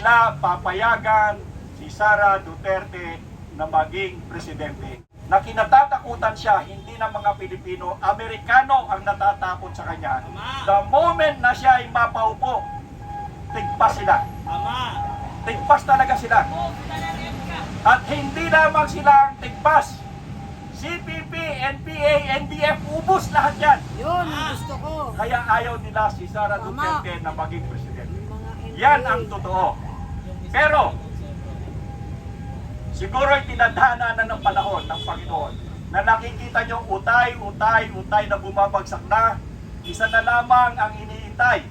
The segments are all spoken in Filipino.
nila papayagan si Sara Duterte na maging presidente. Na kinatatakutan siya, hindi ng mga Pilipino, Amerikano ang natatakot sa kanya. The moment na siya ay mapaupo, tigpas sila. Tigpas talaga sila. At hindi lamang sila ang tigpas. CPP, NPA, NDF, ubos lahat yan. Yun, ang gusto ko. Kaya ayaw nila si Sara Duterte na maging presidente. Yan ang totoo. Pero, siguro ay tinadhana na ng panahon ng Panginoon na nakikita nyo utay na bumabagsak na. Isa na lamang ang iniintay.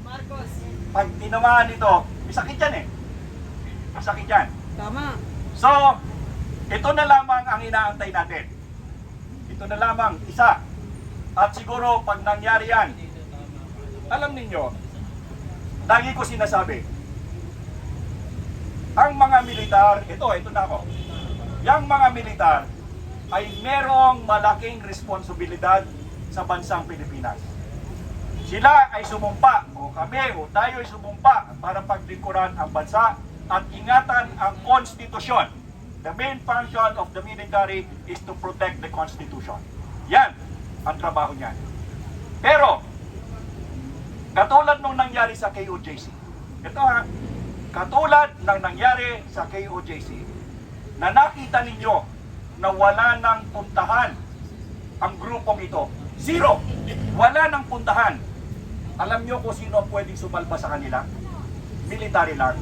Marcos. Pag tinamaan ito, masakit yan eh. Masakit yan. Tama. So, ito na lamang ang inaantay natin. Ito na lamang, isa. At siguro, pag nangyari yan, alam ninyo, lagi ko sinasabi, ang mga militar, ito na ako, yung mga militar ay merong malaking responsibilidad sa bansang Pilipinas. Sila ay sumumpa, o kami, o tayo ay sumumpa para paglingkuran ang bansa at ingatan ang konstitusyon. The main function of the military is to protect the Constitution. Yan ang trabaho niyan. Pero, katulad nung nangyari sa KOJC, ito ha, katulad ng nangyari sa KOJC, na nakita ninyo na wala nang puntahan ang grupong ito. Zero! Wala nang puntahan. Alam nyo kung sino ang pwedeng sumalba sa kanila? Military lang.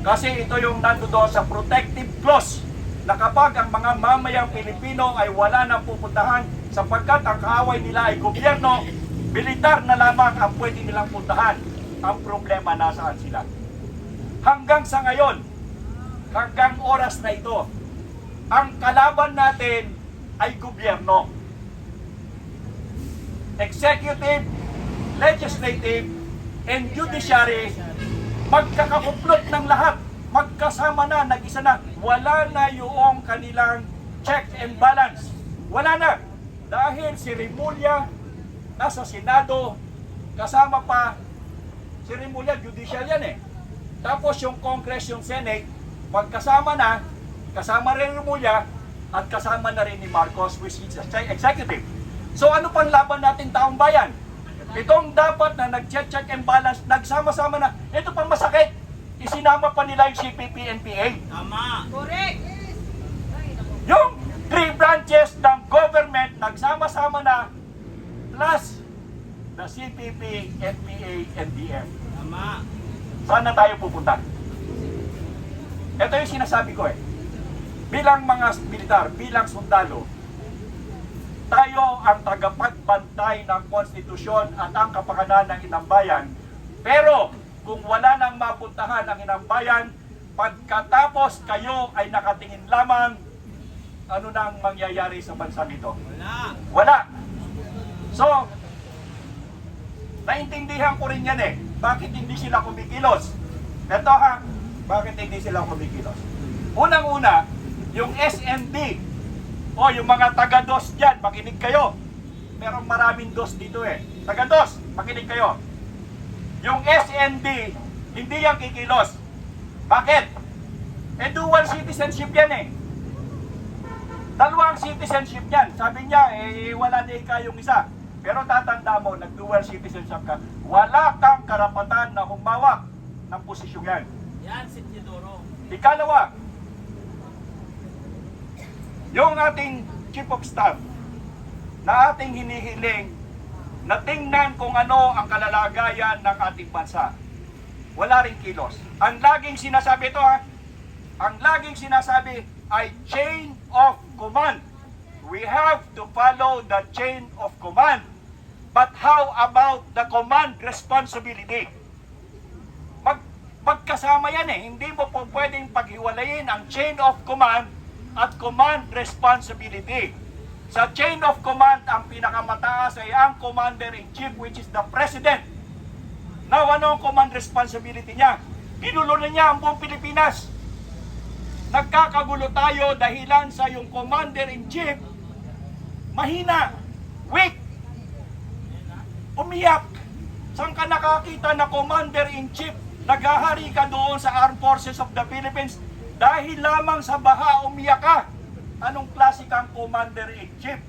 Kasi ito yung nandoon sa protective clause na kapag ang mga mamayang Pilipino ay wala nang pupuntahan sapagkat ang kaaway nila ay gobyerno, militar na lamang ang pwede nilang puntahan. Ang problema nasaan sila. Hanggang sa ngayon, hanggang oras na ito, ang kalaban natin ay gobyerno. Executive, legislative, and judiciary, magkakakuplot ng lahat, magkasama na, nag-isa na, wala na yung kanilang check and balance. Wala na. Dahil si Rimulya nasa Senado, kasama pa, si Rimulya, judicial yan eh. Tapos yung Congress, yung Senate, magkasama na, kasama rin Rimulya, at kasama na rin ni Marcos, which is executive. So ano pang laban natin taong bayan? Itong dapat na nag-check and balance, nagsama-sama na. Ito pang masakit. Isinama pa nila yung CPP, NPA. Tama. Correct. Yung three branches ng government, nagsama-sama na, plus the CPP, NPA, NDF. Tama. Saan na tayo pupunta? Ito yung sinasabi ko eh. Bilang mga militar, bilang sundalo, tayo ang tagapagbantay ng konstitusyon at ang kapakanan ng inang bayan. Pero kung wala nang mapuntahan ang inang bayan, pagkatapos kayo ay nakatingin lamang, ano nang mangyayari sa bansang ito? Wala. Wala. So, naintindihan ko rin yan eh. Bakit hindi sila kumikilos? Ito ha, bakit hindi sila kumikilos? Unang-una, yung SND, o yung mga taga-DOS dyan, makinig kayo. Merong maraming DOS dito eh. Taga-DOS, makinig kayo. Yung SND, hindi yan kikilos. Bakit? Eh, dual citizenship yan eh. Dalawang citizenship yan. Sabi niya, eh, wala na yung isa. Pero tatanda mo, nag-dual citizenship ka, wala kang karapatan na humawak ng posisyong yan. Yan, si Teodoro. Ikalawa, yung ating Chief of Staff na ating hinihiling na tingnan kung ano ang kalalagayan ng ating bansa. Wala ring kilos. Ang laging sinasabi ito ha, ang laging sinasabi ay chain of command. We have to follow the chain of command. But how about the command responsibility? Magkasama yan eh. Hindi mo po pwedeng paghiwalayin ang chain of command at command responsibility. Sa chain of command, ang pinakamataas ay ang Commander-in-Chief, which is the President. Now, ano ang command responsibility niya? Ginulo na niya ang buong Pilipinas. Nagkakagulo tayo dahilan sa yung Commander-in-Chief, mahina, weak, umiyak. Saan ka nakakita na Commander-in-Chief Naghahari ka doon sa Armed Forces of the Philippines dahil lamang sa baha umiyak ka. Anong klase kang Commander-in-Chief?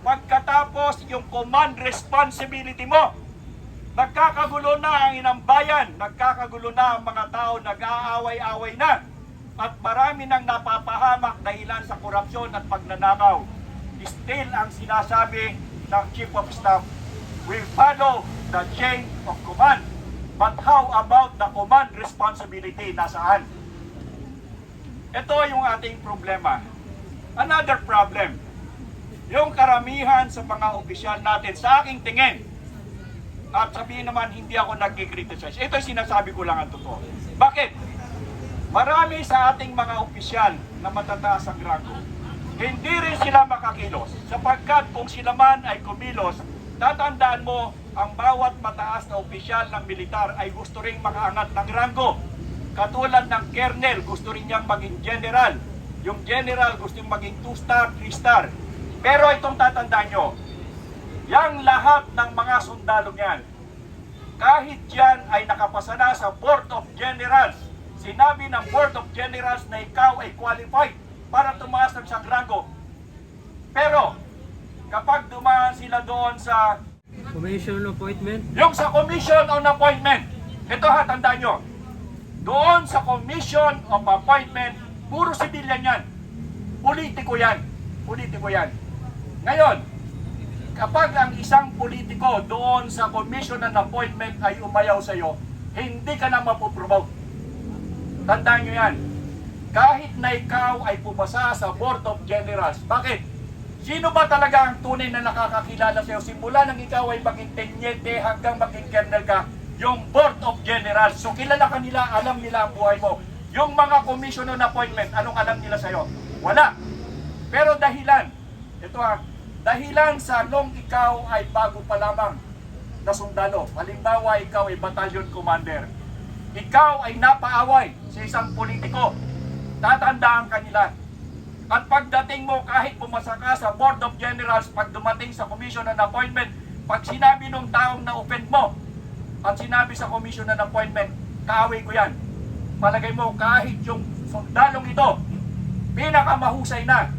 Pagkatapos yung command responsibility mo, nagkakagulo na ang inang bayan, nagkakagulo na ang mga tao, nag-aaway-away na. At marami nang napapahamak dahilan sa korupsyon at pagnanakaw. Still ang sinasabi ng Chief of Staff, we follow the chain of command. But how about the command responsibility? Nasaan? Ito yung ating problema. Another problem. Yung karamihan sa mga opisyal natin, sa aking tingin, at sabihin naman, hindi ako nag-criticize. Ito yung sinasabi ko lang ang totoo. Bakit? Marami sa ating mga opisyal na matataas ang rango, hindi rin sila makakilos. Sapagkat kung sila man ay kumilos, tatandaan mo, ang bawat mataas na opisyal ng militar ay gusto ring makaangat ng rango. Katulad ng colonel, gusto rin niyang maging general. Yung general gusto rin maging 2-star, 3-star. Pero itong tatandaan nyo, yang lahat ng mga sundalo niyan, kahit yan ay nakapasa na sa Board of Generals, sinabi ng Board of Generals na ikaw ay qualified para tumaas ng isang rango. Pero, kapag dumaan sila doon sa Commission appointment. yung sa Commission on Appointment, ito ha, tandaan nyo, doon sa Commission of Appointment, puro civilian yan. Politiko yan. Politiko yan. Ngayon, kapag ang isang politiko doon sa Commission on Appointment ay umayaw sa iyo, hindi ka na mapopromote. Tandaan nyo yan. Kahit na ikaw ay pumasa sa Board of Generals. Bakit? Sino ba talaga ang tunay na nakakakilala sa iyo? Simula nang ikaw ay maging tenyente hanggang maging colonel ka, yung Board of Generals. So kilala ka nila, alam nila ang buhay mo. Yung mga commission on appointment, anong alam nila sa iyo? Wala. Pero dahilan, ito ha, dahilan sa nung ikaw ay bago pa lamang na sundalo. Halimbawa, ikaw ay battalion commander. Ikaw ay napaaway sa isang politiko. Tatandaan ka nila. At pagdating mo, kahit pumasa ka sa Board of Generals, pag dumating sa Commission on Appointment, pag sinabi nung taong na-offend mo, at sinabi sa Commission on Appointment, kaaway ko yan. Palagay mo, kahit yung sundalong ito, pinakamahusay na,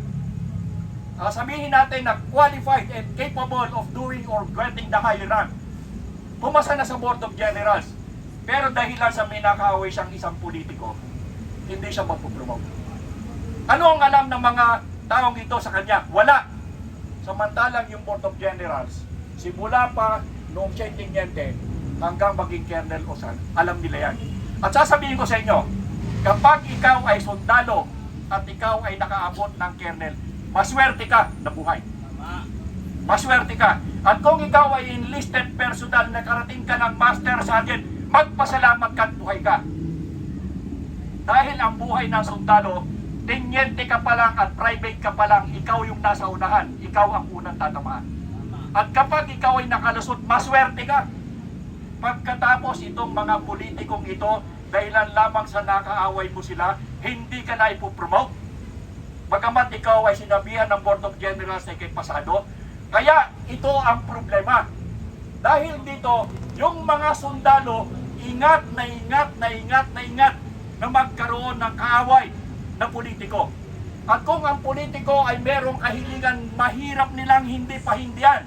sabihin natin na qualified and capable of doing or getting the higher rank, pumasa na sa Board of Generals. Pero dahil lang sa may nakaaway siyang isang politiko, hindi siya mapupromote. Ano ang alam ng mga taong ito sa kanya? Wala. Samantalang yung Board of Generals, simula pa noong siya teniente hanggang maging colonel o san, alam nila yan. At sasabihin ko sa inyo, kapag ikaw ay sundalo at ikaw ay nakaabot ng colonel, maswerte ka na buhay. Maswerte ka. At kung ikaw ay enlisted personnel na karating ka ng master sergeant, magpasalamat ka at buhay ka. Dahil ang buhay ng sundalo, tenyente ka pa lang at private ka pa lang, ikaw yung nasa unahan, ikaw ang unang tatamaan. At kapag ikaw ay nakalusot, maswerte ka. Pagkatapos itong mga politikong ito, dahilan lamang sa nakaaway mo sila, hindi ka na ipopromote. Bagamat ikaw ay sinabihan ng Board of Generals na ikay pasado, kaya ito ang problema. Dahil dito, yung mga sundalo, ingat na ingat na ingat na ingat na magkaroon ng kaaway na politiko. At kung ang politiko ay merong kahilingan, mahirap nilang hindi pahindihan.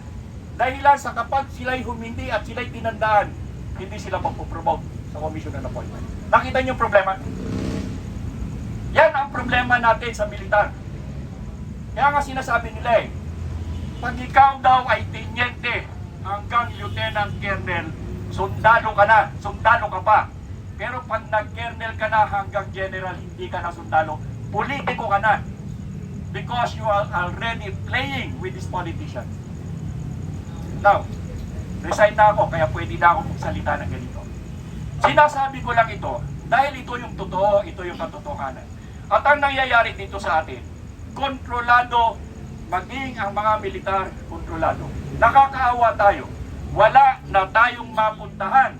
Dahilan sa kapag sila'y humindi at sila'y tinandaan, hindi sila magpo-promote sa Commission on Appointment. Nakita niyo yung problema? Yan ang problema natin sa militar. Kaya nga sinasabi nila pag ikaw daw ay tenyente hanggang lieutenant colonel, sundalo ka na, sundalo ka pa. Pero pag nag-colonel ka na hanggang general, hindi ka na sundalo, politiko ka na. Because you are already playing with this politician. Now, resign na ako, kaya pwede na ako magsalita ng ganito. Sinasabi ko lang ito, dahil ito yung totoo, ito yung katotohanan. At ang nangyayari dito sa atin, kontrolado, maging ang mga militar, kontrolado. Nakakaawa tayo. Wala na tayong mapuntahan.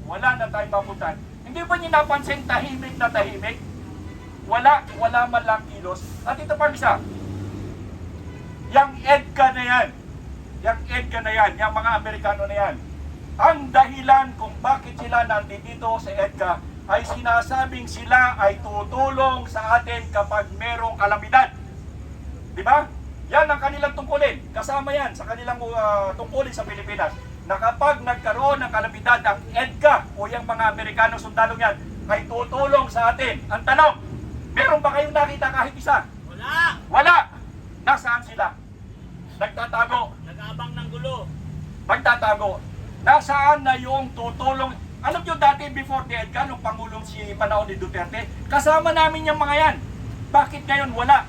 Wala na tayong mapuntahan. Hindi ba niyo napansin tahimik na tahimik? Wala man lang kilos. At ito pa isa, yung EDCA na yan, yung mga Amerikano na yan, Ang dahilan kung bakit sila nandito sa EDCA ay sinasabing sila ay tutulong sa atin kapag merong kalamidad. Di ba? Yan ang kanilang tungkulin. Kasama yan sa kanilang tungkulin sa Pilipinas. Na kapag nagkaroon ng kalamidad ang EDCA o yung mga Amerikano sundalo yan ay tutulong sa atin. Ang tanong, meron ba kayong nakita kahit isa? Wala! Wala! Nasaan sila? Nagtatago. Nag-aabang ng gulo. Magtatago. Nasaan na yung tutulong? Alam nyo dati before the EDCA, nung Pangulong si panahon ni Duterte, kasama namin yung mga yan. Bakit ngayon wala?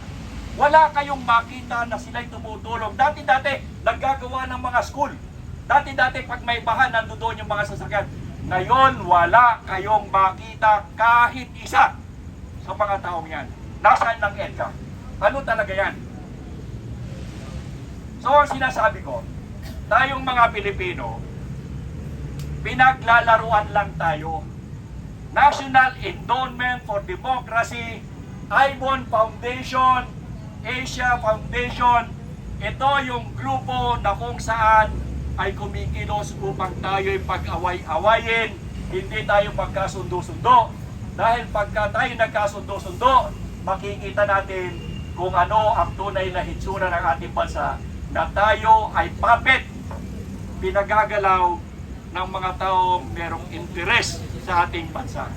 Wala kayong makita na sila'y tumutulong. Dati-dati, naggagawa ng mga school. Dati-dati, pag may baha, nandoon yung mga sasakyan. Ngayon, wala kayong makita kahit isa sa mga taong yan. Nasaan ng EDCA? Ano talaga yan? So, ang sinasabi ko, tayong mga Pilipino, pinaglalaruan lang tayo. National Endowment for Democracy, Ibon Foundation, Asia Foundation, ito yung grupo na kung saan ay kumikilos upang tayo'y pag-away-awayin, hindi tayo magkasundo-sundo. Dahil pagka tayo nagkasundo-sundo, makikita natin kung ano ang tunay na hitsura ng ating bansa, na tayo ay puppet, pinagagalaw ng mga taong merong interes sa ating bansa.